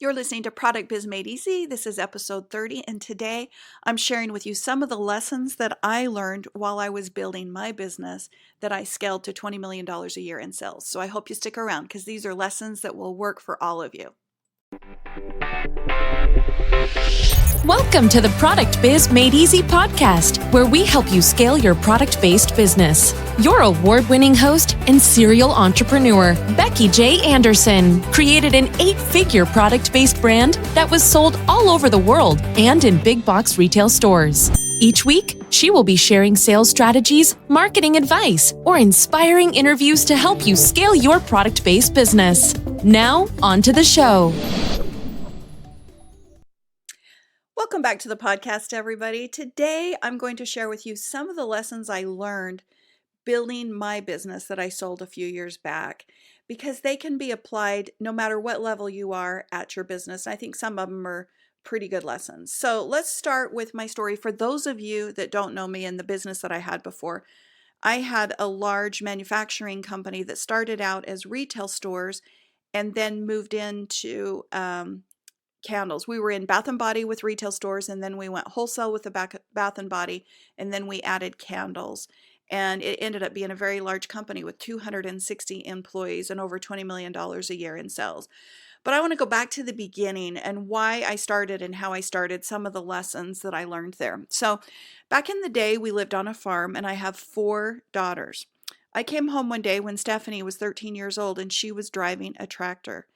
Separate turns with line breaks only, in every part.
You're listening to Product Biz Made Easy. This is episode 30, and today I'm sharing with you some of the lessons that I learned while I was building my business that I scaled to $20 million a year in sales. So I hope you stick around because these are lessons that will work for all of you.
Welcome to the Product Biz Made Easy podcast, where we help you scale your product-based business. Your award-winning host and serial entrepreneur, Becky J. Anderson, created an 8-figure product-based brand that was sold all over the world and in big box retail stores. Each week, she will be sharing sales strategies, marketing advice, or inspiring interviews to help you scale your product-based business. Now, on to the show.
Welcome back to the podcast, everybody. Today, I'm going to share with you some of the lessons I learned building my business that I sold a few years back, because they can be applied no matter what level you are at your business. I think some of them are pretty good lessons. So let's start with my story. For those of you that don't know me and the business that I had before, I had a large manufacturing company that started out as retail stores and then moved into candles. We were in Bath and Body with retail stores, and then we went wholesale with the Bath and Body, and then we added candles. And it ended up being a very large company with 260 employees and over $20 million a year in sales. But I want to go back to the beginning and why I started and how I started, some of the lessons that I learned there. So back in the day, we lived on a farm, and I have 4 daughters. I came home one day when Stephanie was 13 years old, and she was driving a tractor.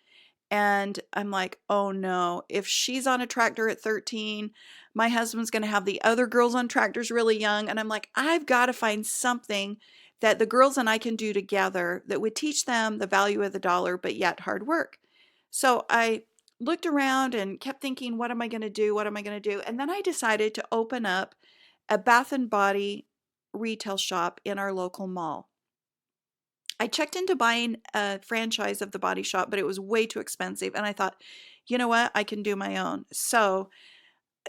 And I'm like, oh no, if she's on a tractor at 13, my husband's going to have the other girls on tractors really young. And I'm like, I've got to find something that the girls and I can do together that would teach them the value of the dollar, but yet hard work. So I looked around and kept thinking, what am I going to do? What am I going to do? And then I decided to open up a Bath and Body retail shop in our local mall. I checked into buying a franchise of the Body Shop, but it was way too expensive. And I thought, you know what? I can do my own. So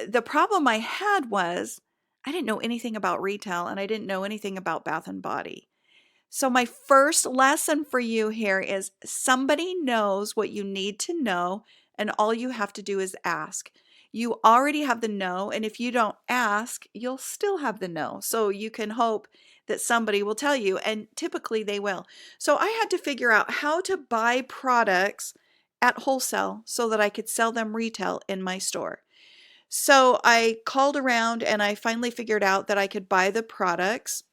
the problem I had was I didn't know anything about retail, and I didn't know anything about Bath and Body. So my first lesson for you here is somebody knows what you need to know, and all you have to do is ask. You already have the no, and if you don't ask, you'll still have the no. So you can hope that somebody will tell you, and typically they will. So I had to figure out how to buy products at wholesale so that I could sell them retail in my store. So I called around, and I finally figured out that I could buy the products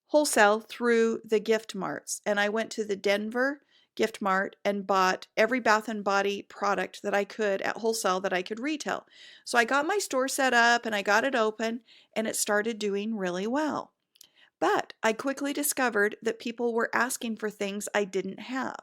wholesale through the gift marts. And I went to the Denver gift mart and bought every Bath and Body product that I could at wholesale that I could retail. So I got my store set up and I got it open, and it started doing really well. But I quickly discovered that people were asking for things I didn't have.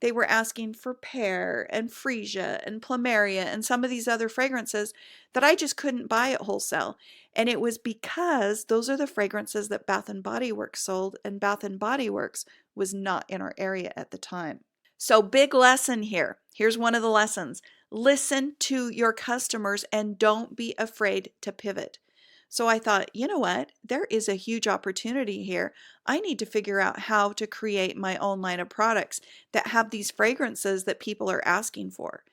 They were asking for pear and freesia and plumeria and some of these other fragrances that I just couldn't buy at wholesale. And it was because those are the fragrances that Bath and Body Works sold, and Bath and Body Works was not in our area at the time. So big lesson here. Here's one of the lessons. Listen to your customers and don't be afraid to pivot. So I thought, you know what? There is a huge opportunity here. I need to figure out how to create my own line of products that have these fragrances that people are asking for.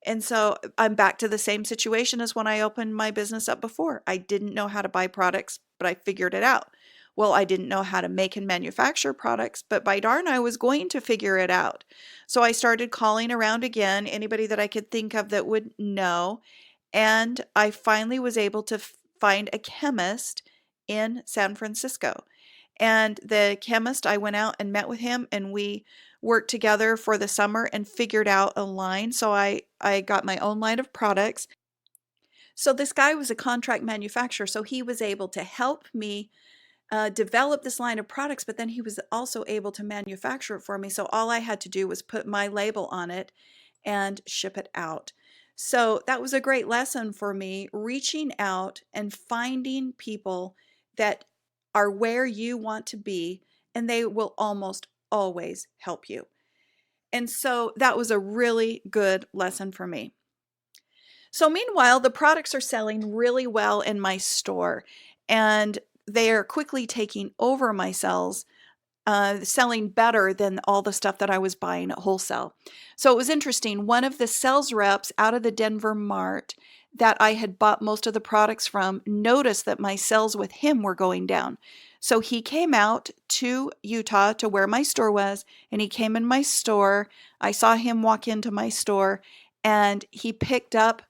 And so I'm back to the same situation as when I opened my business up before. I didn't know how to buy products, but I figured it out. Well, I didn't know how to make and manufacture products, but by darn, I was going to figure it out. So I started calling around again, anybody that I could think of that would know. And I finally was able to find a chemist in San Francisco. And the chemist, I went out and met with him, and we worked together for the summer and figured out a line. So I got my own line of products. So this guy was a contract manufacturer, so he was able to help me develop this line of products, but then he was also able to manufacture it for me. So all I had to do was put my label on it and ship it out. So that was a great lesson for me, reaching out and finding people that are where you want to be, and they will almost always help you. And so that was a really good lesson for me. So meanwhile, the products are selling really well in my store, and they are quickly taking over my sales selling better than all the stuff that I was buying at wholesale. So it was interesting. One of the sales reps out of the Denver Mart that I had bought most of the products from noticed that my sales with him were going down. So he came out to Utah to where my store was, and he came in my store. I saw him walk into my store, and he picked up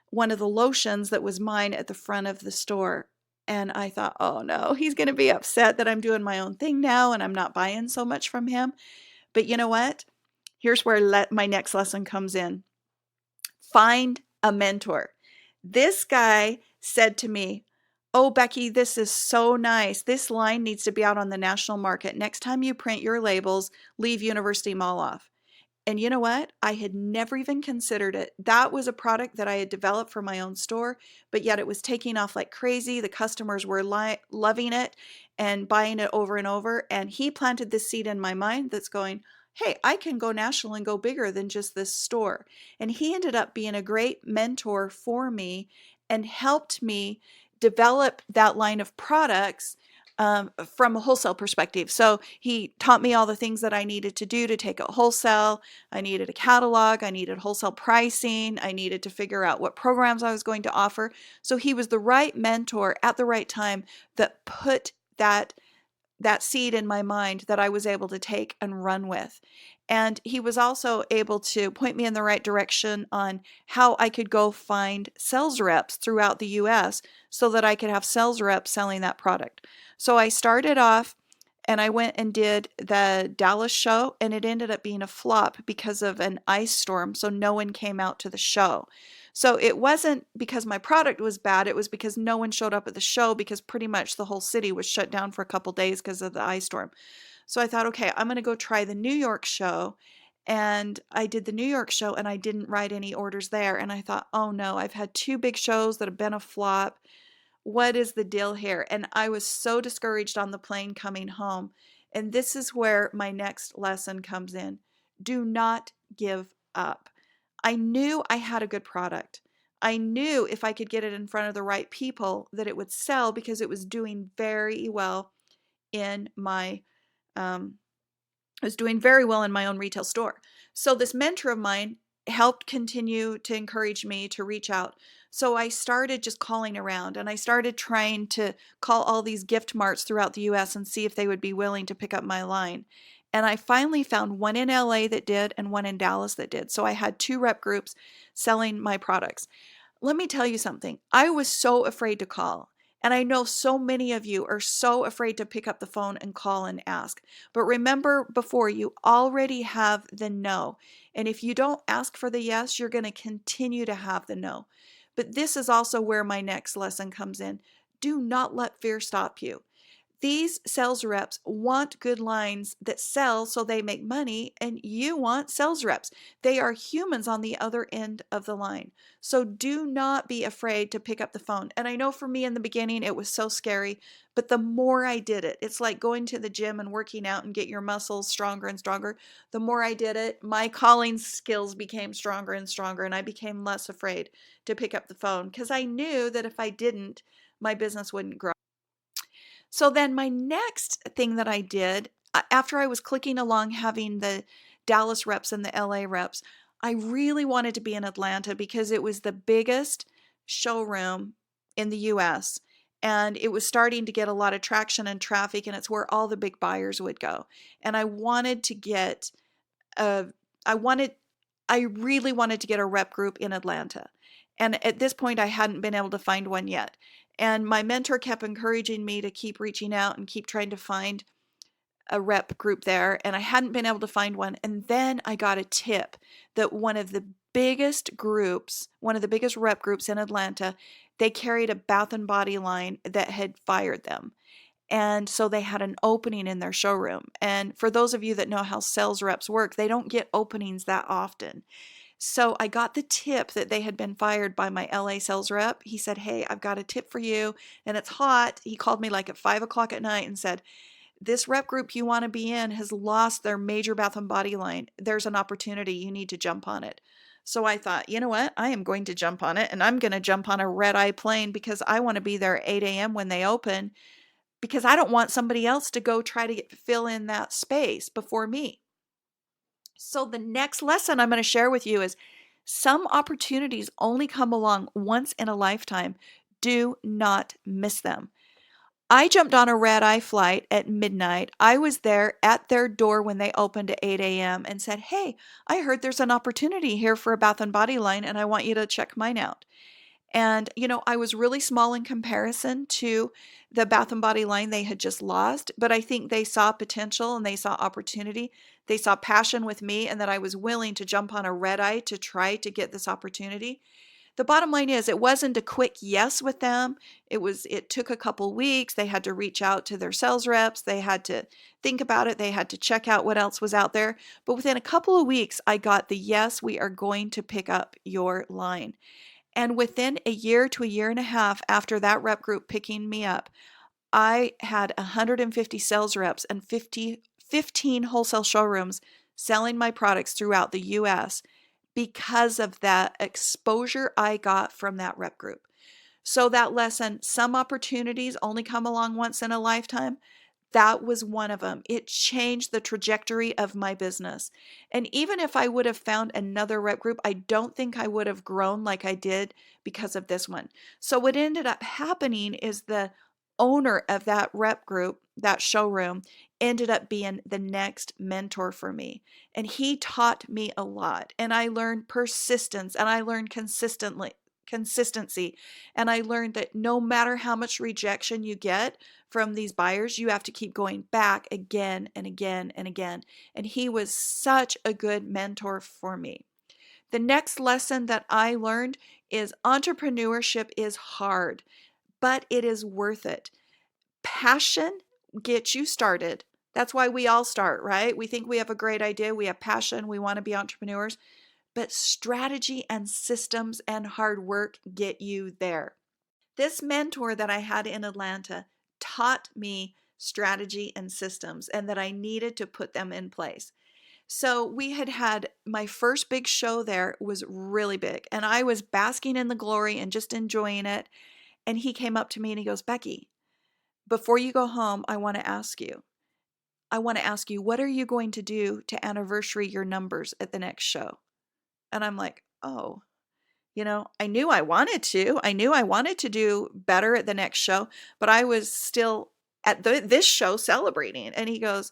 one of the lotions that was mine at the front of the store. And I thought, oh no, he's going to be upset that I'm doing my own thing now and I'm not buying so much from him. But you know what? Here's where my next lesson comes in. Find a mentor. This guy said to me, oh, Becky, this is so nice. This line needs to be out on the national market. Next time you print your labels, leave University Mall off. And you know what? I had never even considered it. That was a product that I had developed for my own store, but yet it was taking off like crazy. The customers were loving it and buying it over and over. And he planted this seed in my mind that's going, hey, I can go national and go bigger than just this store. And he ended up being a great mentor for me and helped me develop that line of products from a wholesale perspective. So he taught me all the things that I needed to do to take it wholesale. I needed a catalog. I needed wholesale pricing. I needed to figure out what programs I was going to offer. So he was the right mentor at the right time that put that seed in my mind that I was able to take and run with. And he was also able to point me in the right direction on how I could go find sales reps throughout the US so that I could have sales reps selling that product. So I started off and I went and did the Dallas show, and it ended up being a flop because of an ice storm. So no one came out to the show. So it wasn't because my product was bad. It was because no one showed up at the show because pretty much the whole city was shut down for a couple days because of the ice storm. So I thought, okay, I'm going to go try the New York show. And I did the New York show and I didn't write any orders there. And I thought, oh no, I've had two big shows that have been a flop. What is the deal here? And I was so discouraged on the plane coming home. And this is where my next lesson comes in. Do not give up. I knew I had a good product. I knew if I could get it in front of the right people that it would sell because it was doing very well in my I was doing very well in my own retail store. So this mentor of mine helped continue to encourage me to reach out. So I started just calling around and I started trying to call all these gift marts throughout the US and see if they would be willing to pick up my line. And I finally found one in LA that did and one in Dallas that did. So I had two rep groups selling my products. Let me tell you something. I was so afraid to call. And I know so many of you are so afraid to pick up the phone and call and ask. But remember before, you already have the no. And if you don't ask for the yes, you're going to continue to have the no. But this is also where my next lesson comes in. Do not let fear stop you. These sales reps want good lines that sell so they make money, and you want sales reps. They are humans on the other end of the line. So do not be afraid to pick up the phone. And I know for me in the beginning, it was so scary, but the more I did it, it's like going to the gym and working out and get your muscles stronger and stronger. The more I did it, my calling skills became stronger and stronger, and I became less afraid to pick up the phone because I knew that if I didn't, my business wouldn't grow. So then my next thing that I did, after I was clicking along having the Dallas reps and the LA reps, I really wanted to be in Atlanta because it was the biggest showroom in the US and it was starting to get a lot of traction and traffic, and it's where all the big buyers would go. And I wanted to get a I wanted I really wanted to get a rep group in Atlanta. And at this point I hadn't been able to find one yet. And my mentor kept encouraging me to keep reaching out and keep trying to find a rep group there. And I hadn't been able to find one. And then I got a tip that one of the biggest groups, one of the biggest rep groups in Atlanta, they carried a Bath and Body line that had fired them. And so they had an opening in their showroom. And for those of you that know how sales reps work, they don't get openings that often. So I got the tip that they had been fired by my LA sales rep. He said, hey, I've got a tip for you and it's hot. He called me like at 5 o'clock at night and said, this rep group you want to be in has lost their major Bath and Body line. There's an opportunity. You need to jump on it. So I thought, you know what? I am going to jump on it, and I'm going to jump on a red-eye plane because I want to be there at 8 a.m. when they open. because I don't want somebody else to go try to fill in that space before me. So the next lesson I'm going to share with you is some opportunities only come along once in a lifetime. Do not miss them. I jumped on a red-eye flight at midnight. I was there at their door when they opened at 8 a.m. and said, "Hey, I heard there's an opportunity here for a Bath and Body line, and I want you to check mine out." And, I was really small in comparison to the Bath and Body line they had just lost, but I think they saw potential and they saw opportunity. They saw passion with me and that I was willing to jump on a red eye to try to get this opportunity. The bottom line is it wasn't a quick yes with them. It took a couple weeks. They had to reach out to their sales reps. They had to think about it. They had to check out what else was out there. But within a couple of weeks, I got the yes, we are going to pick up your line. And within a year to a year and a half after that rep group picking me up, I had 150 sales reps and 15 wholesale showrooms selling my products throughout the US because of that exposure I got from that rep group. So that lesson, some opportunities only come along once in a lifetime. That was one of them. It changed the trajectory of my business. And even if I would have found another rep group, I don't think I would have grown like I did because of this one. So what ended up happening is the owner of that rep group, that showroom, ended up being the next mentor for me. And he taught me a lot. And I learned persistence and I learned consistency. And I learned that no matter how much rejection you get from these buyers, you have to keep going back again and again and again. And he was such a good mentor for me. The next lesson that I learned is entrepreneurship is hard, but it is worth it. Passion gets you started. That's why we all start, right? We think we have a great idea. We have passion. We want to be entrepreneurs. But strategy and systems and hard work get you there. This mentor that I had in Atlanta taught me strategy and systems and that I needed to put them in place. So we had my first big show there was really big and I was basking in the glory and just enjoying it. And he came up to me and he goes, "Becky, before you go home, I want to ask you, what are you going to do to anniversary your numbers at the next show?" And I'm like, "Oh, I knew I wanted to. I knew I wanted to do better at the next show, but I was still at this show celebrating." And he goes,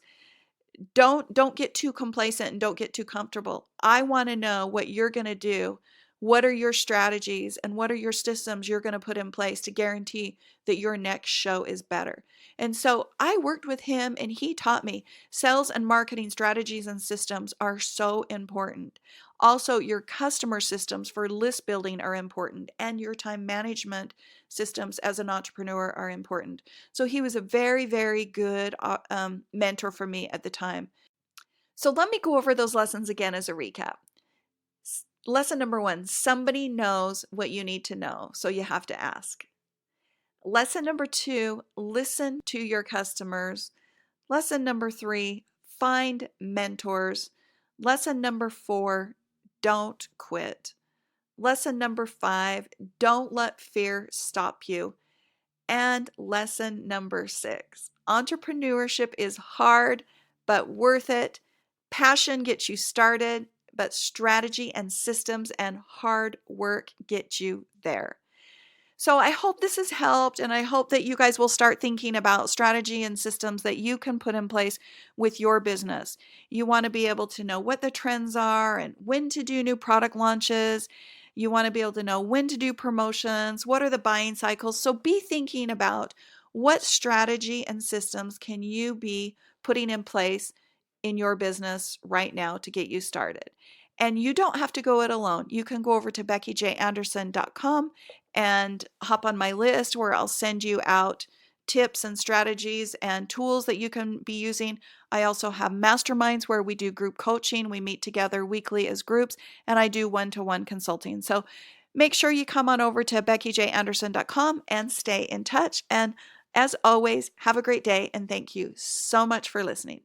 don't get too complacent and don't get too comfortable. I want to know what you're going to do. What are your strategies and what are your systems you're going to put in place to guarantee that your next show is better? And so I worked with him and he taught me sales and marketing strategies and systems are so important. Also, your customer systems for list building are important and your time management systems as an entrepreneur are important. So he was a very, very good mentor for me at the time. So let me go over those lessons again as a recap. Lesson number 1, somebody knows what you need to know, so you have to ask. Lesson number 2, listen to your customers. Lesson number 3, find mentors. Lesson number 4, don't quit. Lesson number 5, don't let fear stop you. And lesson number 6, entrepreneurship is hard, but worth it. Passion gets you started, but strategy and systems and hard work get you there. So I hope this has helped, and I hope that you guys will start thinking about strategy and systems that you can put in place with your business. You want to be able to know what the trends are and when to do new product launches. You want to be able to know when to do promotions, what are the buying cycles. So be thinking about what strategy and systems can you be putting in place in your business right now to get you started. And you don't have to go it alone. You can go over to beckyjanderson.com and hop on my list where I'll send you out tips and strategies and tools that you can be using. I also have masterminds where we do group coaching. We meet together weekly as groups, and I do one-to-one consulting. So make sure you come on over to beckyjanderson.com and stay in touch. And as always, have a great day, and thank you so much for listening.